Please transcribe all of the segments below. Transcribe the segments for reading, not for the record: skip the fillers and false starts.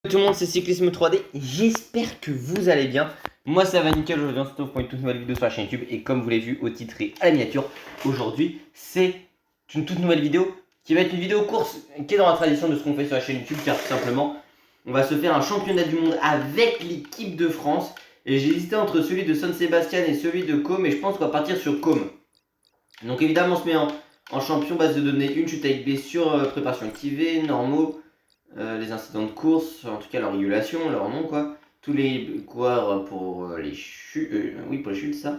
Tout le monde, c'est Cyclisme 3D, j'espère que vous allez bien. Moi ça va nickel, aujourd'hui on se retrouve pour une toute nouvelle vidéo sur la chaîne YouTube. Et comme vous l'avez vu au titre et à la miniature, aujourd'hui c'est une toute nouvelle vidéo qui va être une vidéo course qui est dans la tradition de ce qu'on fait sur la chaîne YouTube. Car tout simplement, on va se faire un championnat du monde avec l'équipe de France. Et j'ai hésité entre celui de San Sébastien et celui de Com, et je pense qu'on va partir sur Com. Donc évidemment on se met en champion, base de données, une chute avec blessure, préparation activée, normaux. Les incidents de course, en tout cas leur régulation, leur nom quoi. Tous les coureurs pour les chutes, oui pour les chutes ça.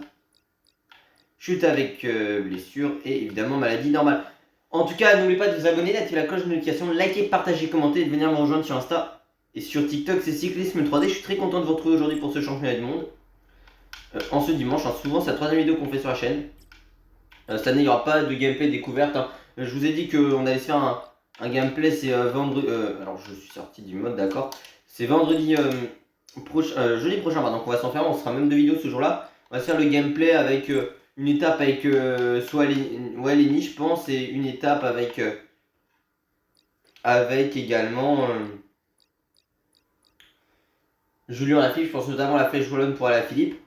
Chute avec blessure et évidemment maladie normale. En tout cas, n'oubliez pas de vous abonner, d'activer la cloche de notification, de liker, partager, commenter et de venir me rejoindre sur Insta. Et sur TikTok, c'est Cyclisme 3D. Je suis très content de vous retrouver aujourd'hui pour ce championnat du monde. En ce dimanche, souvent c'est la troisième vidéo qu'on fait sur la chaîne. Cette année, il n'y aura pas de gameplay découverte. Hein. Je vous ai dit qu'on allait se faire un gameplay, c'est vendredi. Alors, je suis sorti du mode, d'accord. C'est vendredi jeudi prochain, donc on va s'en faire. On sera même deux vidéos ce jour-là. On va se faire le gameplay avec une étape avec soit Lenny, je pense, et une étape avec également Julien Lafilippe. Je pense notamment la flèche wallonne pour Alaphilippe.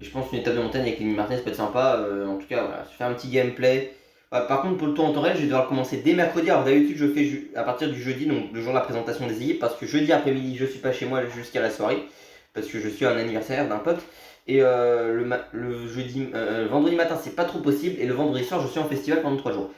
Et je pense qu'une étape de montagne avec Lenny Martinez peut être sympa. En tout cas, voilà, se faire un petit gameplay. Par contre, pour le tour en temps réel, je vais devoir commencer dès mercredi. Alors d'habitude, je fais à partir du jeudi, donc le jour de la présentation des équipes, parce que jeudi après-midi, je suis pas chez moi jusqu'à la soirée, parce que je suis à un anniversaire d'un pote. Et vendredi matin, c'est pas trop possible, et le vendredi soir, je suis en festival pendant 3 jours.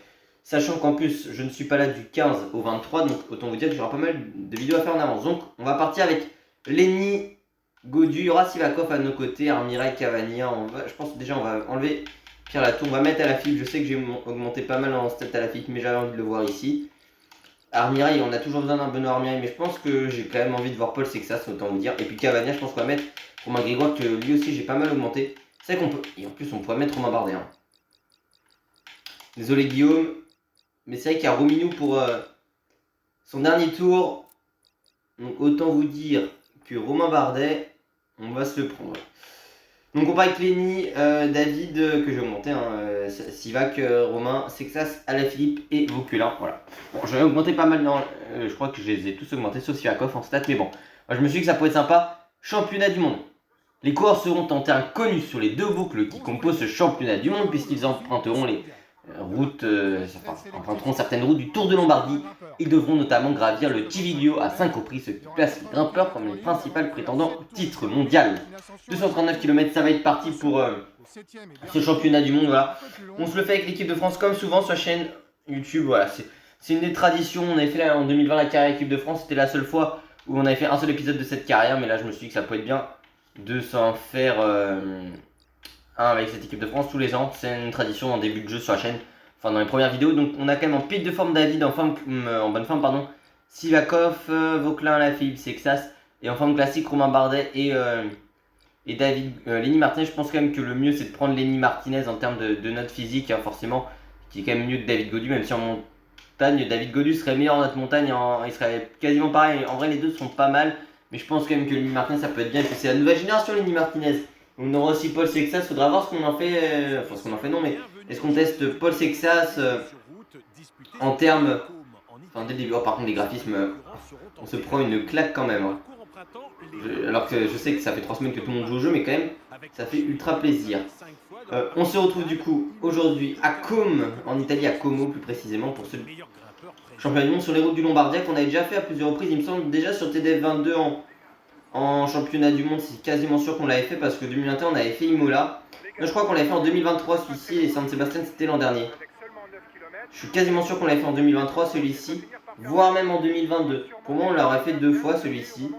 Sachant qu'en plus, je ne suis pas là du 15 au 23, donc autant vous dire que j'aurai pas mal de vidéos à faire en avance. Donc, on va partir avec Lenny, Gaudu, il y aura Sivakov à nos côtés, Armirail, Cavagna. Je pense déjà, on va enlever Pierre Latour, on va mettre Alaphilippe. Je sais que j'ai augmenté pas mal en stats Alaphilippe, mais j'avais envie de le voir ici. Armirail, on a toujours besoin d'un Benoît Armirail, mais je pense que j'ai quand même envie de voir Paul Sexas, autant vous dire. Et puis Cavagna, je pense qu'on va mettre Romain Grégoire, que lui aussi j'ai pas mal augmenté. C'est vrai qu'on peut. Et en plus, on pourrait mettre Romain Bardet. Hein. Désolé Guillaume, mais c'est vrai qu'il y a Rominou pour son dernier tour. Donc autant vous dire que Romain Bardet, on va se le prendre. Donc on part avec Lenny, David, que j'ai augmenté, Sivac, Romain, Sexas, Alaphilippe et Vauquelin, voilà. Bon, j'en ai augmenté pas mal, je crois que je les ai tous augmentés, sauf Sivakov en stats, mais bon. Moi, je me suis dit que ça pourrait être sympa. Championnat du monde. Les coureurs seront en terrain connu sur les deux boucles qui composent ce championnat du monde, puisqu'ils emprunteront les emprunteront certaines routes du Tour de Lombardie. Ils devront notamment gravir le Civiglio à 5 reprises, ce qui place les grimpeurs comme les principaux prétendants au titre mondial. 239 km, ça va être parti pour ce championnat du monde. Voilà. On se le fait avec l'équipe de France comme souvent sur la chaîne YouTube. Voilà, c'est une des traditions. On avait fait là, en 2020 la carrière équipe de France. C'était la seule fois où on avait fait un seul épisode de cette carrière. Mais là, je me suis dit que ça pouvait être bien de s'en faire avec cette équipe de France tous les ans. C'est une tradition en début de jeu sur la chaîne. Enfin, dans les premières vidéos. Donc, on a quand même en pic de forme David, en bonne forme, pardon. Sivakov, Vauquelin, Alaphilippe, Sexas. Et en forme classique, Romain Bardet et David, Lenny Martinez. Je pense quand même que le mieux, c'est de prendre Lenny Martinez en termes de note physique, hein, forcément. Qui est quand même mieux que David Gaudu, même si en montagne, David Gaudu serait meilleur en note montagne. Il serait quasiment pareil. En vrai, les deux sont pas mal. Mais je pense quand même que Lenny Martinez, ça peut être bien. Et puis, c'est la nouvelle génération, Lenny Martinez. On aura aussi Paul Sexas, faudra voir ce qu'on en fait. Enfin, ce qu'on en fait, non, mais est-ce qu'on teste Paul Sexas en termes. Enfin, dès le début, par contre, les graphismes, on se prend une claque quand même. Hein. Alors que je sais que ça fait 3 semaines que tout le monde joue au jeu, mais quand même, ça fait ultra plaisir. On se retrouve du coup aujourd'hui à Com, en Italie, à Como plus précisément, pour ce championnat du monde sur les routes du Lombardia qu'on avait déjà fait à plusieurs reprises. Il me semble déjà sur TDF 22 en championnat du monde, c'est quasiment sûr qu'on l'avait fait parce que 2021 on avait fait Imola. Là, je crois qu'on l'avait fait en 2023 celui-ci et San Sébastien c'était l'an dernier. Je suis quasiment sûr qu'on l'avait fait en 2023 celui-ci, voire même en 2022. Pour moi on l'aurait fait 2 fois celui-ci.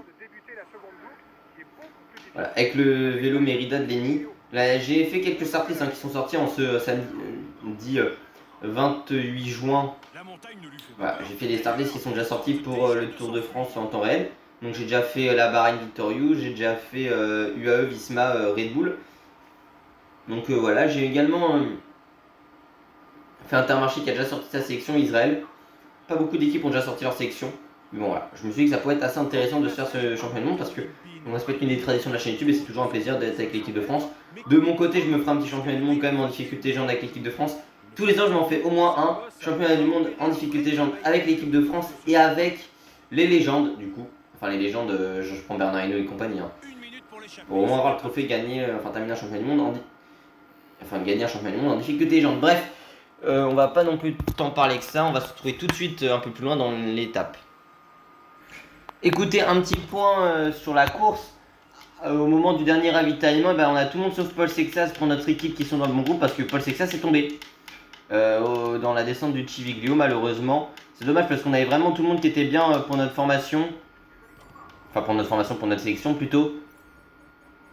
Voilà, avec le vélo Mérida de Lenny. Là j'ai fait quelques surprises qui sont sortis en ce samedi 28 juin. Voilà, j'ai fait des startlist qui sont déjà sortis pour le Tour de France en temps réel. Donc j'ai déjà fait la Bahreïn Victorious, j'ai déjà fait UAE Visma Red Bull. Donc voilà, j'ai également fait Intermarché qui a déjà sorti sa sélection Israël. Pas beaucoup d'équipes ont déjà sorti leur sélection. Mais bon voilà, je me suis dit que ça pourrait être assez intéressant de se faire ce championnat du monde parce que on respecte une des traditions de la chaîne YouTube et c'est toujours un plaisir d'être avec l'équipe de France. De mon côté, je me ferai un petit championnat du monde quand même en difficulté légende avec l'équipe de France. Tous les ans, je m'en fais au moins un championnat du monde en difficulté légende avec l'équipe de France et avec les légendes du coup. Enfin les légendes, je prends Bernard Hinault et compagnie. Hein. Bon, on va avoir le trophée gagné, terminer un championnat du monde gagner un championnat du monde en difficulté légende. Bref, on va pas non plus tant parler que ça, on va se retrouver tout de suite un peu plus loin dans l'étape. Écoutez, un petit point sur la course. Au moment du dernier ravitaillement, on a tout le monde sauf Paul Sexas pour notre équipe qui sont dans le bon groupe parce que Paul Sexas est tombé dans la descente du Civiglio malheureusement. C'est dommage parce qu'on avait vraiment tout le monde qui était bien pour notre formation. Enfin pour notre sélection plutôt.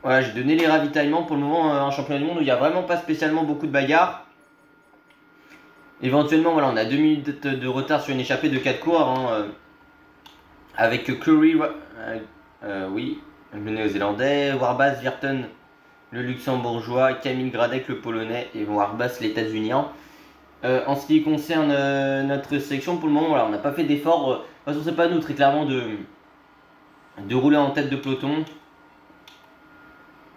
Voilà, j'ai donné les ravitaillements pour le moment un championnat du monde où il n'y a vraiment pas spécialement beaucoup de bagarres. Éventuellement, voilà, on a 2 minutes de retard sur une échappée de 4 coureurs. Hein, avec Curry, oui, le néo-zélandais, Warbas, Virton, le luxembourgeois, Camille Gradec, le polonais, et Warbas, l'états-unien. En ce qui concerne notre sélection, pour le moment, voilà, on n'a pas fait d'effort. De toute façon, c'est pas nous, très clairement, de rouler en tête de peloton.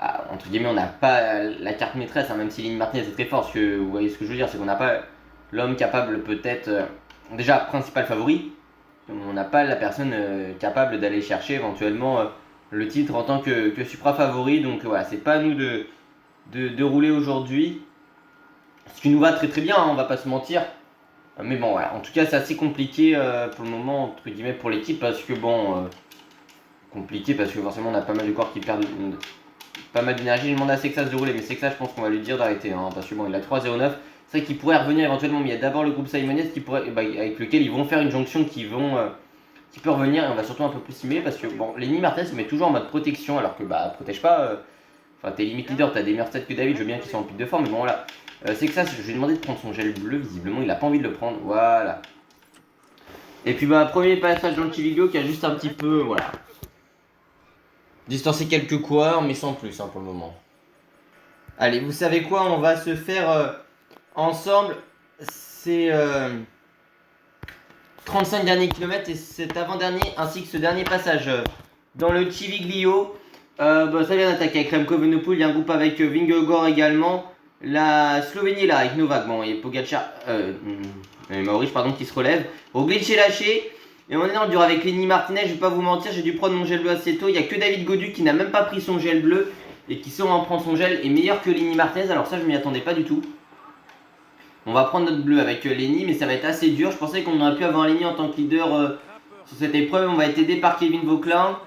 Ah, entre guillemets, on n'a pas la carte maîtresse, hein, même si Lynn Martinez est très fort. Parce que vous voyez ce que je veux dire, c'est qu'on n'a pas l'homme capable, peut-être, déjà principal favori. On n'a pas la personne capable d'aller chercher éventuellement le titre en tant que supra favori. Donc voilà, c'est pas à nous de rouler aujourd'hui. Ce qui nous va très très bien, hein, on va pas se mentir. Mais bon, voilà, en tout cas, c'est assez compliqué pour le moment, entre guillemets, pour l'équipe. Parce que bon, compliqué parce que forcément, on a pas mal de corps qui perdent pas mal d'énergie. Je demande à Sexas de rouler, mais Sexas, je pense qu'on va lui dire d'arrêter. Hein, parce que bon, il a 3,09. C'est vrai qu'il pourrait revenir éventuellement, mais il y a d'abord le groupe Simonès qui pourrait, avec lequel ils vont faire une jonction qui peut revenir et on va surtout un peu plus simuler parce que bon, Lenny Martinez se met toujours en mode protection alors que protège pas. Enfin, t'es limite leader, t'as des meilleurs stats que David, je veux bien qu'ils soient en pic de forme, mais bon voilà. C'est que ça, je lui ai demandé de prendre son gel bleu, visiblement il a pas envie de le prendre, voilà. Et puis premier passage dans le Civiglio qui a juste un petit peu, voilà. Distancé quelques coureurs, mais sans plus hein, pour le moment. Allez, vous savez quoi, on va se faire ensemble, c'est 35 derniers kilomètres et cet avant-dernier ainsi que ce dernier passage dans le Civiglio. Ça vient d'attaquer avec Remco Evenepoel, il y a un groupe avec Vingegaard également. La Slovénie là avec Novak, bon et Pogacar, Maurice pardon qui se relève. Roglic est lâché et on est dans le dur avec Lenny Martinez, je vais pas vous mentir, j'ai dû prendre mon gel bleu assez tôt. Il n'y a que David Gaudu qui n'a même pas pris son gel bleu et qui saura en prendre son gel est meilleur que Lenny Martinez, alors ça je m'y attendais pas du tout. On va prendre notre bleu avec Lenny, mais ça va être assez dur. Je pensais qu'on aurait pu avoir Lenny en tant que leader sur cette épreuve. On va être aidé par Kevin Vauquelin.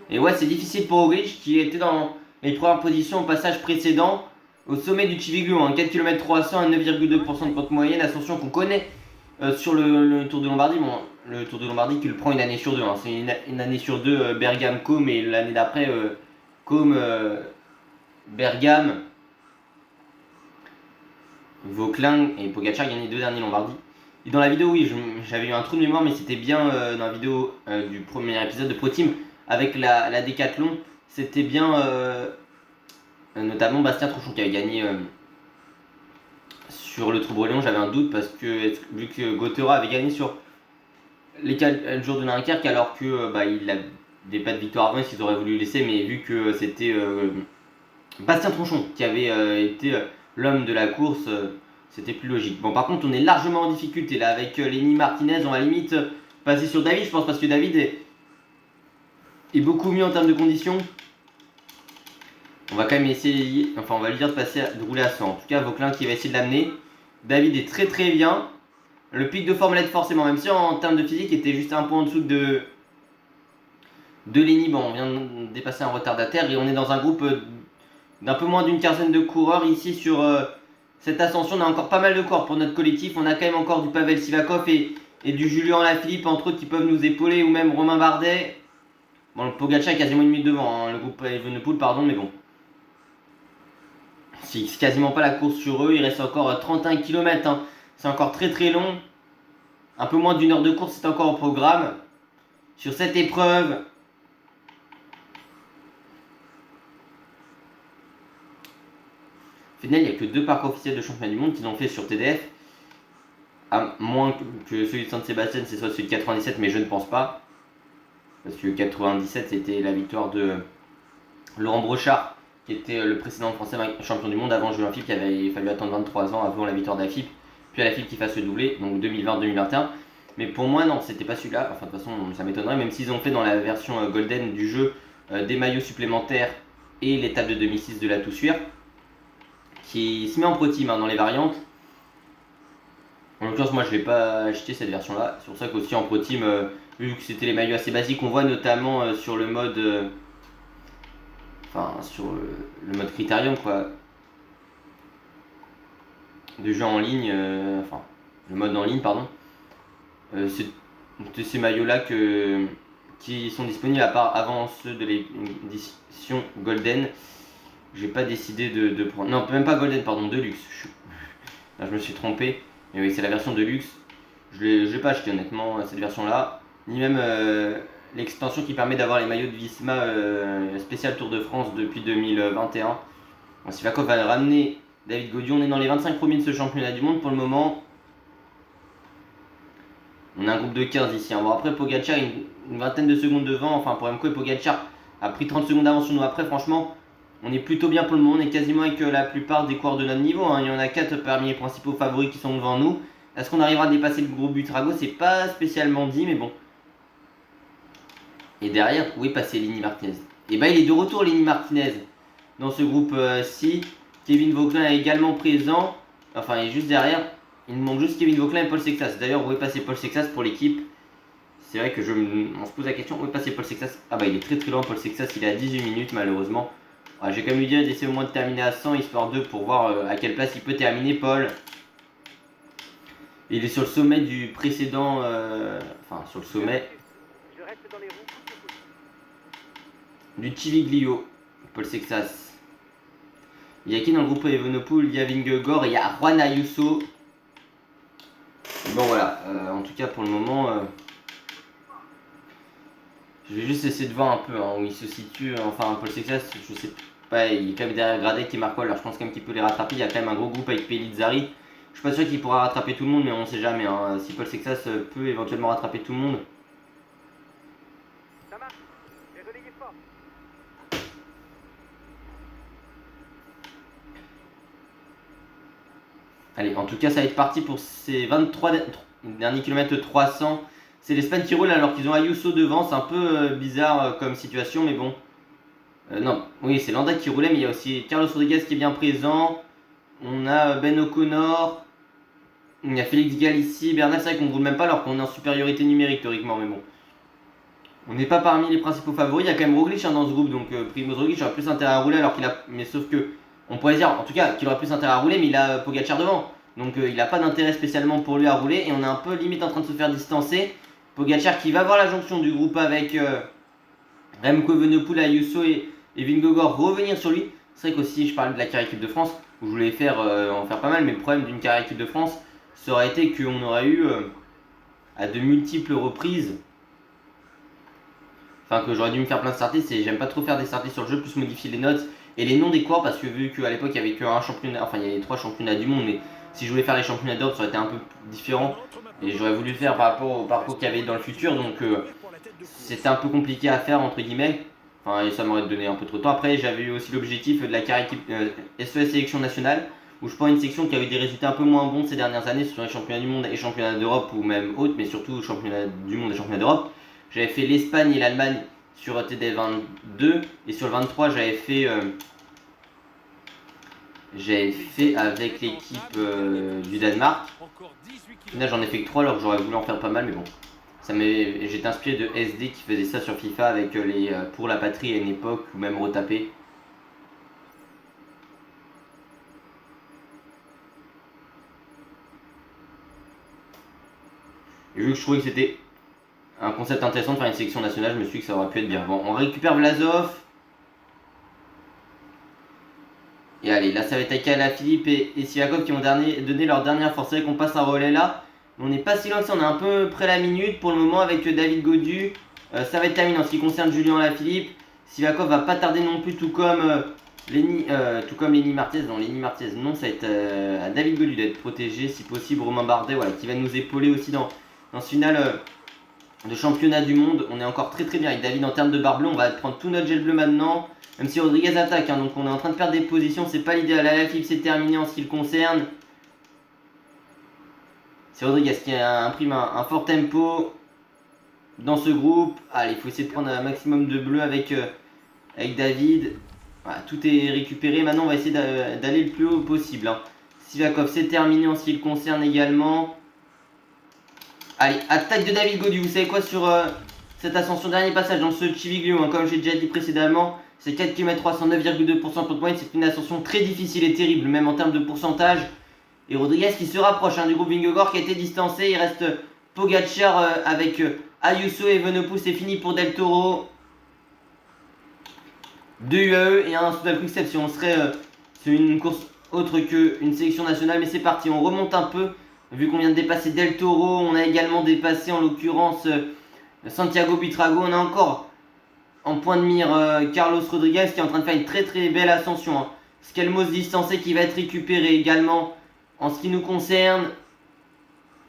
Et ouais, c'est difficile pour Roglic qui était dans les premières positions au passage précédent. Au sommet du Civiglio, hein, 4 km 300 à 9,2% de pente moyenne. Ascension qu'on connaît sur le Tour de Lombardie. Bon, le Tour de Lombardie qui le prend une année sur deux. Hein. C'est une année sur deux Bergame-Côme et l'année d'après Côme-Bergame. Vauquelin et Pogacar gagné 2 derniers Lombardie. Et dans la vidéo, oui, j'avais eu un trou de mémoire, mais c'était bien dans la vidéo du premier épisode de Pro Team avec la Décathlon. C'était bien notamment Bastien Trochon qui avait gagné sur le Tour-Breton. J'avais un doute parce que vu que Gauthera avait gagné sur les 4 jours de Dunkerque alors que il n'avait pas de victoire avant, ils auraient voulu laisser, mais vu que c'était Bastien Trochon qui avait été l'homme de la course, c'était plus logique. Bon, par contre, on est largement en difficulté là avec Lenny Martinez. On va limite passer sur David, je pense, parce que David est beaucoup mieux en termes de conditions. On va quand même essayer, enfin, on va lui dire de rouler à 100. En tout cas, Vauquelin qui va essayer de l'amener. David est très très bien. Le pic de forme l'aide forcément, même si en termes de physique, il était juste un point en dessous de Lenny. Bon, on vient de dépasser un retardataire et on est dans un groupe d'un peu moins d'une quinzaine de coureurs ici sur cette ascension. On a encore pas mal de coureurs pour notre collectif. On a quand même encore du Pavel Sivakov et du Julien Alaphilippe entre autres qui peuvent nous épauler, ou même Romain Bardet. Bon, le Pogacar est quasiment une minute devant, hein, le groupe Evenepoel, pardon, mais bon. C'est quasiment pas la course sur eux, il reste encore 31 km, hein. C'est encore très très long. Un peu moins d'une heure de course, c'est encore au programme. Sur cette épreuve, au final, il n'y a que 2 parcours officiels de championnat du monde qu'ils ont fait sur TDF. À moins que celui de Saint-Sébastien, c'est soit celui de 97, mais je ne pense pas. Parce que 97, c'était la victoire de Laurent Brochard, qui était le précédent français champion du monde avant Julien Philippe, qui avait fallu attendre 23 ans avant la victoire d'Alaphilippe, puis Alaphilippe qui fasse le doublé, donc 2020-2021. Mais pour moi, non, c'était pas celui-là. Enfin, de toute façon, ça m'étonnerait, même s'ils ont fait dans la version Golden du jeu des maillots supplémentaires et l'étape de 2006 de la Toussuire, qui se met en pro team dans les variantes. En l'occurrence, moi je l'ai pas acheté cette version-là. C'est pour ça qu'aussi en pro team, vu que c'était les maillots assez basiques, on voit notamment sur le mode. Enfin, sur le mode Critérium, quoi. De jeu en ligne. Enfin, le mode en ligne, pardon. C'est de ces maillots-là qui sont disponibles à part avant ceux de l'édition Golden. J'ai pas décidé de prendre. Non, même pas Golden, pardon, Deluxe. Là, je me suis trompé. Mais oui, c'est la version Deluxe. Je l'ai pas acheté honnêtement, cette version-là. Ni même l'extension qui permet d'avoir les maillots de Visma spécial Tour de France depuis 2021. Bon, Sivakov va ramener David Gaudu. On est dans les 25 premiers de ce championnat du monde pour le moment. On a un groupe de 15 ici. Bon, après, Pogacar, une vingtaine de secondes devant. Enfin, pour Remco et Pogacar a pris 30 secondes d'avance sur nous. Après, franchement, on est plutôt bien pour le moment. On est quasiment avec la plupart des coureurs de notre niveau. Il y en a 4 parmi les principaux favoris qui sont devant nous. Est-ce qu'on arrivera à dépasser le gros Butrago? C'est pas spécialement dit, mais bon. Et derrière, où est passé Lenny Martinez? Et bah, il est de retour, Lenny Martinez, dans ce groupe-ci. Kevin Vauquelin est également présent. Enfin, il est juste derrière. Il nous manque juste Kevin Vauquelin et Paul Sexas. D'ailleurs, où est passé Paul Sexas pour l'équipe? C'est vrai que on se pose la question, où est passé Paul Sexas? Ah bah, il est très très loin, Paul Sexas. Il est à 18 minutes, malheureusement. Ah, j'ai quand même lui dire d'essayer au moins de terminer à 100, histoire de pour voir à quelle place il peut terminer, Paul. Il est sur le sommet du précédent. Enfin, sur le sommet du Chiviglio, Paul Sexas. Il y a qui dans le groupe Evenepoel? Il y a Vingegaard et il y a Juan Ayuso. Bon voilà, en tout cas pour le moment, je vais juste essayer de voir un peu où il se situe. Enfin, Paul Sexas, je sais pas, il est quand même derrière Gradec et Marco, alors je pense quand même qu'il peut les rattraper. Il y a quand même un gros groupe avec Pellizzari. Je suis pas sûr qu'il pourra rattraper tout le monde, mais on sait jamais. Si Paul Sexas peut éventuellement rattraper tout le monde. Allez, en tout cas, ça va être parti pour ces 23 derniers kilomètres 300. C'est l'Espagne qui roule alors qu'ils ont Ayuso devant. C'est un peu bizarre comme situation, mais bon. Non, oui, c'est Landa qui roulait, mais il y a aussi Carlos Rodriguez qui est bien présent. On a Ben O'Connor. Il y a Félix Gall ici. Bernal, c'est vrai qu'on ne roule même pas alors qu'on est en supériorité numérique théoriquement, mais bon. On n'est pas parmi les principaux favoris. Il y a quand même Roglic dans ce groupe, donc Primoz Roglic aurait plus intérêt à rouler alors qu'il a. Mais sauf que. On pourrait dire en tout cas qu'il aurait plus intérêt à rouler, mais il a Pogacar devant. Donc il n'a pas d'intérêt spécialement pour lui à rouler. Et on est un peu limite en train de se faire distancer. Pogacar qui va voir la jonction du groupe avec Remco Evenepoel, Ayuso et Vingegaard revenir sur lui. C'est vrai qu'aussi je parlais de la carrière équipe de France, où je voulais en faire pas mal, mais le problème d'une carrière équipe de France, ça aurait été qu'on aurait eu à de multiples reprises. Enfin, que j'aurais dû me faire plein de startés. J'aime pas trop faire des startés sur le jeu, plus modifier les notes et les noms des coureurs, parce que vu qu'à l'époque il y avait qu'un championnat, enfin il y avait 3 championnats du monde, mais si je voulais faire les championnats d'Europe, ça aurait été un peu différent. Et j'aurais voulu faire par rapport au parcours qu'il y avait dans le futur, donc c'était un peu compliqué à faire entre guillemets. Enfin, et ça m'aurait donné un peu trop de temps. Après, j'avais eu aussi l'objectif de la carrière SES Sélection Nationale, où je prends une section qui a eu des résultats un peu moins bons ces dernières années sur les championnats du monde et championnats d'Europe, ou même autres, mais surtout championnats du monde et championnats d'Europe. J'avais fait l'Espagne et l'Allemagne sur TD22, et sur le 23 j'avais fait avec l'équipe du Danemark. Là j'en ai fait que 3 alors que j'aurais voulu en faire pas mal, mais bon. J'étais inspiré de SD qui faisait ça sur FIFA avec les pour la patrie à une époque, ou même retapé. Et vu que je trouvais que c'était un concept intéressant de faire une sélection nationale, je me suis dit que ça aurait pu être bien. Bon, on récupère Vlasov. Et allez, là ça va être avec Alaphilippe et Sivakov qui ont donné leur dernière force. C'est vrai qu'on passe un relais là. On n'est pas si loin que ça, on est un peu près la minute pour le moment avec David Gaudu. Ça va être terminé en ce qui concerne Julien Alaphilippe. Sivakov va pas tarder non plus, tout comme Lenny Martinez. Non, Lenny Martinez, non, ça va être à David Gaudu d'être protégé si possible. Romain Bardet, voilà, qui va nous épauler aussi dans ce final de championnat du monde. On est encore très très bien avec David en termes de barre bleue. On va prendre tout notre gel bleu maintenant. Même si Rodriguez attaque, donc on est en train de perdre des positions, c'est pas l'idéal. Alaphilippe c'est terminé en ce qui le concerne. C'est Rodriguez qui imprime un fort tempo dans ce groupe. Allez, il faut essayer de prendre un maximum de bleu avec David. Voilà, tout est récupéré. Maintenant, on va essayer d'aller le plus haut possible. Hein. Sivakov, c'est terminé en ce qui le concerne également. Allez, attaque de David Gaudu. Vous savez quoi sur cette ascension? Dernier passage dans ce Civiglio, hein, comme j'ai déjà dit précédemment. C'est 4 km 309,2% de moyenne. C'est une ascension très difficile et terrible, même en termes de pourcentage. Et Rodriguez qui se rapproche du groupe Vingegaard qui a été distancé. Il reste Pogacar avec Ayuso et Evenepoel. C'est fini pour Del Toro. 2 UAE et un Soudal Quickstep si on serait sur une course autre qu'une sélection nationale. Mais c'est parti, on remonte un peu. Vu qu'on vient de dépasser Del Toro, on a également dépassé en l'occurrence Santiago Buitrago. On a encore en point de mire Carlos Rodriguez qui est en train de faire une très très belle ascension. Hein. Skelmos distancé qui va être récupéré également en ce qui nous concerne.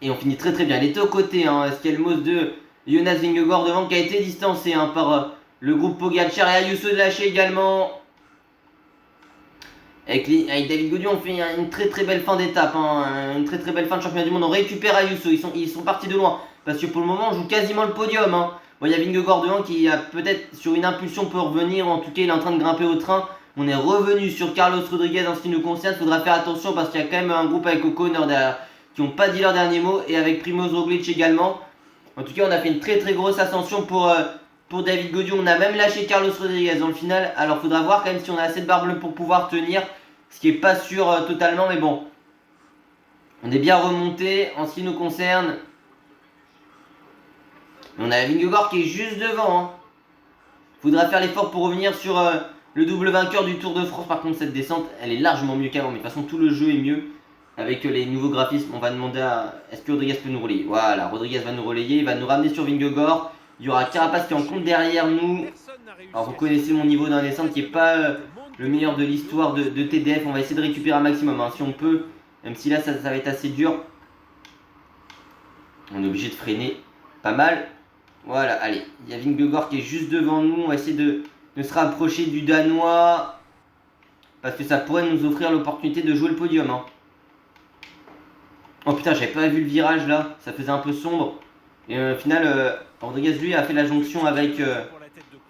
Et on finit très très bien. Il était aux côtés, hein, Skelmos de Jonas Vingegaard devant qui a été distancé hein, par le groupe Pogacar et Ayuso de lâcher également. Avec David Gaudu, on fait une très très belle fin d'étape, hein, une très très belle fin de championnat du monde. On récupère Ayuso, ils sont partis de loin. Parce que pour le moment, on joue quasiment le podium. Hein. Bon, il y a Vingegaard devant qui a peut-être sur une impulsion peut revenir. En tout cas, il est en train de grimper au train. On est revenu sur Carlos Rodriguez en ce qui nous concerne. Il faudra faire attention parce qu'il y a quand même un groupe avec O'Connor derrière qui n'ont pas dit leur dernier mot. Et avec Primoz Roglic également. En tout cas, on a fait une très très grosse ascension pour David Gaudu. On a même lâché Carlos Rodriguez dans le final. Alors, il faudra voir quand même si on a assez de barre bleue pour pouvoir tenir. Ce qui n'est pas sûr totalement, mais bon. On est bien remonté en ce qui nous concerne. On a Vingegaard qui est juste devant. Hein. Faudra faire l'effort pour revenir sur le double vainqueur du Tour de France. Par contre, cette descente, elle est largement mieux qu'avant. Mais de toute façon, tout le jeu est mieux. Avec les nouveaux graphismes, on va demander à... Est-ce que Rodriguez peut nous relayer? Voilà, Rodriguez va nous relayer. Il va nous ramener sur Vingegaard. Il y aura Carapace qui est en compte derrière nous. Alors, vous connaissez mon niveau dans la descente qui n'est pas le meilleur de l'histoire de TDF. On va essayer de récupérer un maximum hein, si on peut. Même si là, ça va être assez dur. On est obligé de freiner pas mal. Voilà, allez, il y a Vingegaard qui est juste devant nous. On va essayer de se rapprocher du Danois. Parce que ça pourrait nous offrir l'opportunité de jouer le podium. Hein. Oh putain, j'avais pas vu le virage là. Ça faisait un peu sombre. Et au final, Rodriguez lui a fait la jonction avec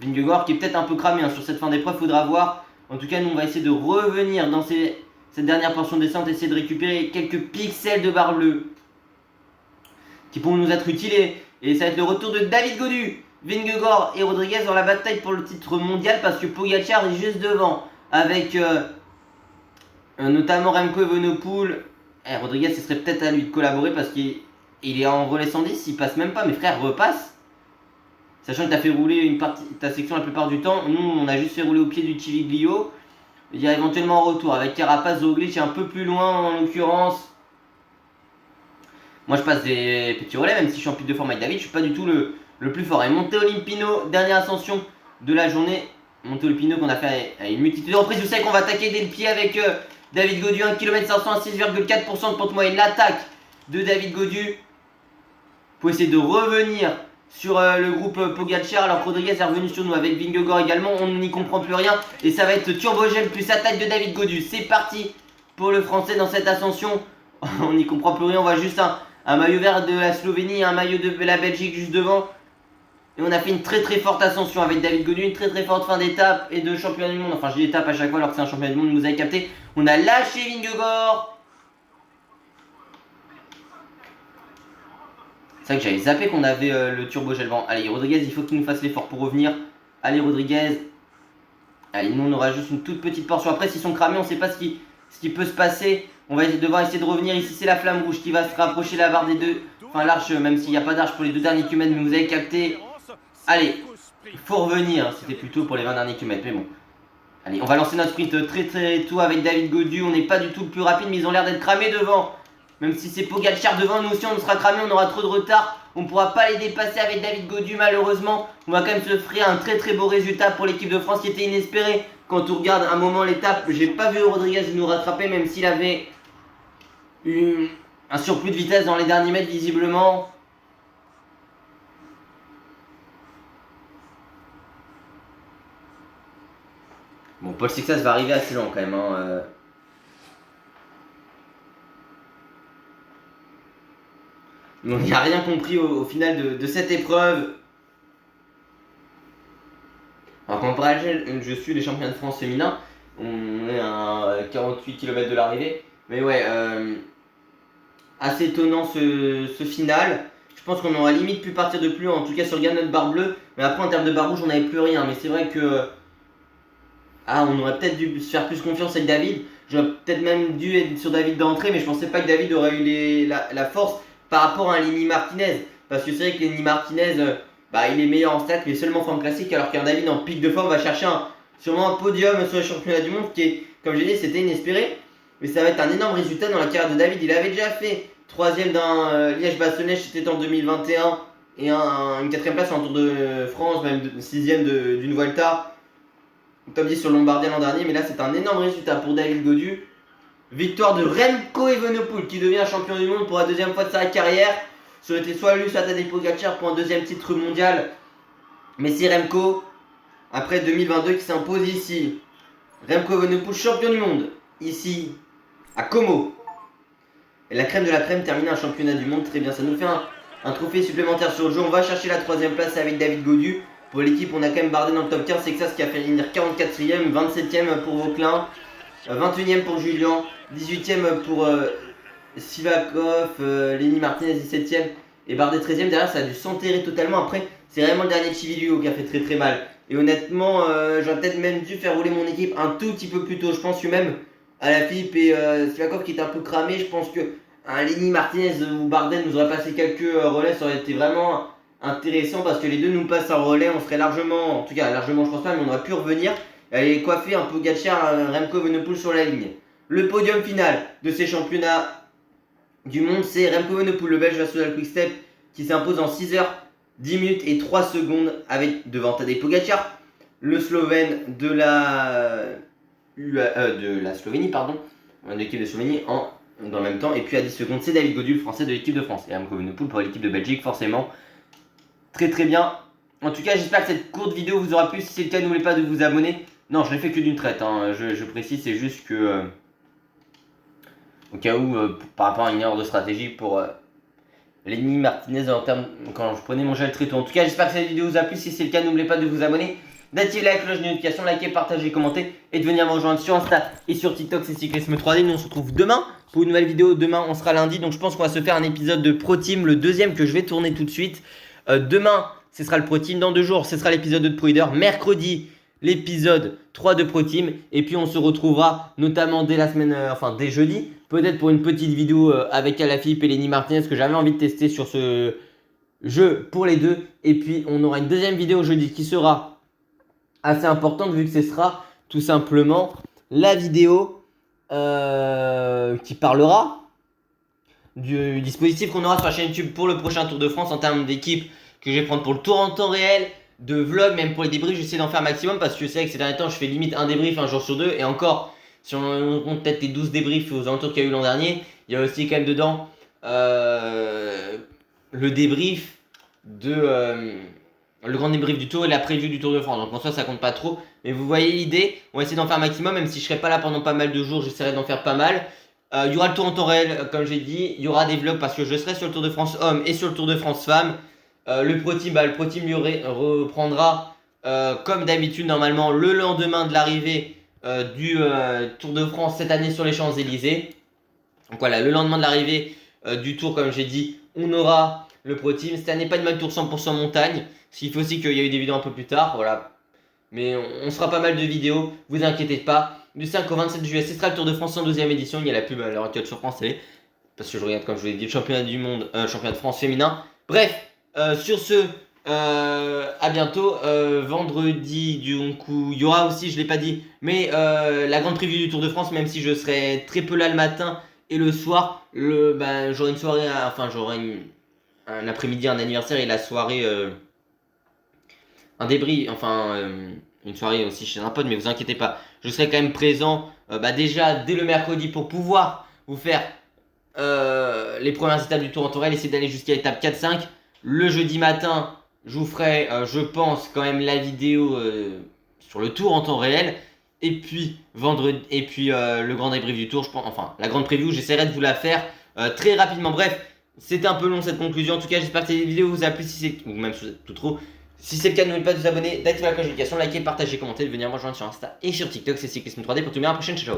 Vingegaard qui est peut-être un peu cramé. Hein. Sur cette fin d'épreuve, faudra voir. En tout cas, nous on va essayer de revenir dans cette dernière portion de descente. Essayer de récupérer quelques pixels de barre bleue. Qui pourront nous être utiles. Et ça va être le retour de David Gaudu, Vingegaard et Rodriguez dans la bataille pour le titre mondial parce que Pogacar est juste devant avec notamment Remco Evenepoel. Rodriguez, ce serait peut-être à lui de collaborer parce qu'il est en relais 110, il passe même pas. Mais frère, repasse. Sachant que tu as fait rouler ta section la plupart du temps. Nous, on a juste fait rouler au pied du Civiglio. Il y a éventuellement un retour avec Carapace, Roglic un peu plus loin en l'occurrence. Moi je passe des petits relais, même si je suis en pic de forme avec David, je suis pas du tout le plus fort. Et Monte Olimpino, dernière ascension de la journée. Monte Olimpino qu'on a fait à une multitude de reprises. Vous savez qu'on va attaquer dès le pied avec David Gaudu, 1 km 500 à 6,4% de pente moyenne. L'attaque de David Gaudu pour essayer de revenir sur le groupe Pogacar. Alors Rodriguez est revenu sur nous avec Vingegaard également. On n'y comprend plus rien. Et ça va être Turbogel plus attaque de David Gaudu. C'est parti pour le français dans cette ascension. On n'y comprend plus rien. On voit juste un maillot vert de la Slovénie, un maillot de la Belgique juste devant. Et on a fait une très très forte ascension avec David Gaudu, une très très forte fin d'étape et de championnat du monde. Enfin, je dis étape à chaque fois alors que c'est un championnat du monde, vous avez capté. On a lâché Vingegaard. C'est vrai que j'avais zappé qu'on avait le turbo gel vent. Allez, Rodriguez, il faut qu'il nous fasse l'effort pour revenir. Allez, Rodriguez. Allez, nous on aura juste une toute petite portion. Après, s'ils sont cramés, on ne sait pas ce qui peut se passer. On va devoir essayer de revenir ici. C'est la flamme rouge qui va se rapprocher la barre des deux. Enfin, l'arche, même s'il n'y a pas d'arche pour les deux derniers kilomètres, mais vous avez capté. Allez, il faut revenir. C'était plutôt pour les 20 derniers kilomètres, mais bon. Allez, on va lancer notre sprint très très tôt avec David Gaudu. On n'est pas du tout le plus rapide, mais ils ont l'air d'être cramés devant. Même si c'est Pogacar devant, nous aussi on sera cramés, on aura trop de retard. On ne pourra pas les dépasser avec David Gaudu malheureusement. On va quand même se offrir un très très beau résultat pour l'équipe de France qui était inespéré. Quand on regarde un moment l'étape, j'ai pas vu Rodriguez nous rattraper même s'il avait un surplus de vitesse dans les derniers mètres visiblement. Bon, Paul Sixas va arriver assez lent quand même. Hein. on n'y a rien compris au final de cette épreuve. Alors qu'en parallèle, je suis les championnats de France féminins. On est à 48 km de l'arrivée. Mais ouais, assez étonnant ce final. Je pense qu'on aurait limite pu partir de plus haut, en tout cas sur notre barre bleue. Mais après, en termes de barre rouge, on n'avait plus rien. Mais c'est vrai que. On aurait peut-être dû se faire plus confiance avec David. J'aurais peut-être même dû être sur David d'entrée, mais je pensais pas que David aurait eu la force par rapport à un Lenny Martinez. Parce que c'est vrai que Lenny Martinez, il est meilleur en stats, mais seulement en forme classique, alors qu'un David en pic de forme va chercher sûrement un podium sur les championnats du monde, qui est, comme j'ai dit, c'était inespéré. Mais ça va être un énorme résultat dans la carrière de David. Il avait déjà fait 3ème d'un Liège-Bastogne, c'était en 2021, et une 4ème place en Tour de France, même 6ème d'une Vuelta. Top 10 sur Lombardie l'an dernier, mais là c'est un énorme résultat pour David Gaudu. Victoire de Remco Evenepoel qui devient champion du monde pour la 2ème fois de sa carrière. Ça aurait été soit lui, soit Tadej Pogacar pour un 2ème titre mondial. Mais c'est Remco, après 2022, qui s'impose ici. Remco Evenepoel, champion du monde, ici, à Como. Et la crème de la crème termine un championnat du monde, très bien. Ça nous fait un trophée supplémentaire sur le jeu. On va chercher la 3ème place avec David Gaudu. Pour l'équipe, on a quand même bardé dans le top 15. C'est que ça, ce qui a fait finir 44ème, 27ème pour Vauclin, 21ème pour Julien, 18ème pour Sivakov, Lenny Martinez 17ème et Bardet 13ème. Derrière, ça a dû s'enterrer totalement. Après, c'est vraiment le dernier Civilio qui a fait très très mal. Et honnêtement, j'aurais peut-être même dû faire rouler mon équipe un tout petit peu plus tôt. Je pense que même à la Philippe et Sivakov qui était un peu cramé, je pense que Lenny Martinez ou Bardet nous aurait passé quelques relais. Ça aurait été vraiment intéressant parce que les deux nous passent en relais. On serait largement, en tout cas largement, je pense pas, mais on aurait pu revenir. Aller coiffer un peu Pogacar, Remco Evenepoel sur la ligne. Le podium final de ces championnats du monde, c'est Remco Evenepoel, le Belge Vassal Quick-Step, qui s'impose en 6h, 10 minutes et 3 secondes avec devant Tadej Pogacar, le Slovène de la Slovénie, de l'équipe de Slovénie dans le même temps. Et puis à 10 secondes, c'est David Gaudu, le français de l'équipe de France. Et Remco Evenepoel pour l'équipe de Belgique, forcément. Très très bien. En tout cas, j'espère que cette courte vidéo vous aura plu. Si c'est le cas, n'oubliez pas de vous abonner. Non, je l'ai fait que d'une traite, je précise, c'est juste que au cas où, par rapport à une erreur de stratégie pour Lenny Martinez quand je prenais mon gel très tôt. En tout cas, j'espère que cette vidéo vous a plu. Si c'est le cas, n'oubliez pas de vous abonner, d'activer la cloche de notification, liker, partager, commenter et de venir me rejoindre sur Insta et sur TikTok, c'est Cyclisme 3D. Nous on se retrouve demain pour une nouvelle vidéo. Demain, on sera lundi, donc je pense qu'on va se faire un épisode de Pro Team, le 2ème que je vais tourner tout de suite. Demain, ce sera le Pro Team. Dans 2 jours, ce sera l'épisode 2 de Pro Leader. Mercredi, l'épisode 3 de Pro Team. Et puis, on se retrouvera notamment dès la semaine, dès jeudi. Peut-être pour une petite vidéo avec Alaphilippe et Lenny Martinez que j'avais envie de tester sur ce jeu pour les deux. Et puis, on aura une 2ème vidéo jeudi qui sera assez importante vu que ce sera tout simplement la vidéo qui parlera du dispositif qu'on aura sur la chaîne YouTube pour le prochain Tour de France en termes d'équipe que je vais prendre pour le tour en temps réel, de vlog, même pour les débriefs, j'essaie d'en faire maximum parce que c'est vrai que ces derniers temps je fais limite un débrief un jour sur 2 et encore si on compte peut-être les 12 débriefs aux alentours qu'il y a eu l'an dernier, il y a aussi quand même dedans le débrief le grand débrief du tour et la preview du Tour de France. Donc en soi ça compte pas trop, mais vous voyez l'idée, on va essayer d'en faire maximum, même si je serai pas là pendant pas mal de jours, j'essaierai d'en faire pas mal. Il y aura le tour en temps réel, comme j'ai dit, il y aura des vlogs parce que je serai sur le Tour de France Hommes et sur le Tour de France Femmes. Le Pro Team reprendra comme d'habitude normalement le lendemain de l'arrivée du Tour de France cette année sur les Champs-Élysées. Donc voilà, le lendemain de l'arrivée du Tour, comme j'ai dit, on aura le Pro Team. Cette année, pas de mal Tour 100% montagne. Ce qui fait aussi qu'il y a eu des vidéos un peu plus tard, voilà. Mais on sera pas mal de vidéos, vous inquiétez pas. Du 5 au 27 juillet, ce sera le Tour de France en 12ème édition. Il y a la pub à l'heure actuelle sur France Télé. Parce que je regarde, comme je vous l'ai dit, le championnat du monde, championnat de France féminin. Bref, sur ce, à bientôt. Vendredi, du coup, il y aura aussi, je ne l'ai pas dit, mais la grande preview du Tour de France, même si je serai très peu là le matin et le soir. J'aurai une soirée, j'aurai un après-midi, un anniversaire et la soirée, un débrief, une soirée aussi chez un pote, mais vous inquiétez pas, je serai quand même présent déjà dès le mercredi pour pouvoir vous faire les premières étapes du Tour en Tourelle, essayer d'aller jusqu'à l'étape 4-5. Le jeudi matin, je vous ferai, je pense, quand même la vidéo sur le Tour en temps réel. Et puis, le grand débrief du Tour, je pense, la grande preview, j'essaierai de vous la faire très rapidement. Bref, C'était un peu long cette conclusion. En tout cas, j'espère que cette vidéo vous a plu. Si c'est, ou même si vous êtes tout trop. Si c'est le cas, n'oubliez pas de vous abonner, d'activer la cloche de notification, liker, partager, commenter, de venir me rejoindre sur Insta et sur TikTok. C'est Cyclisme 3D pour tout bien. À la prochaine. Ciao.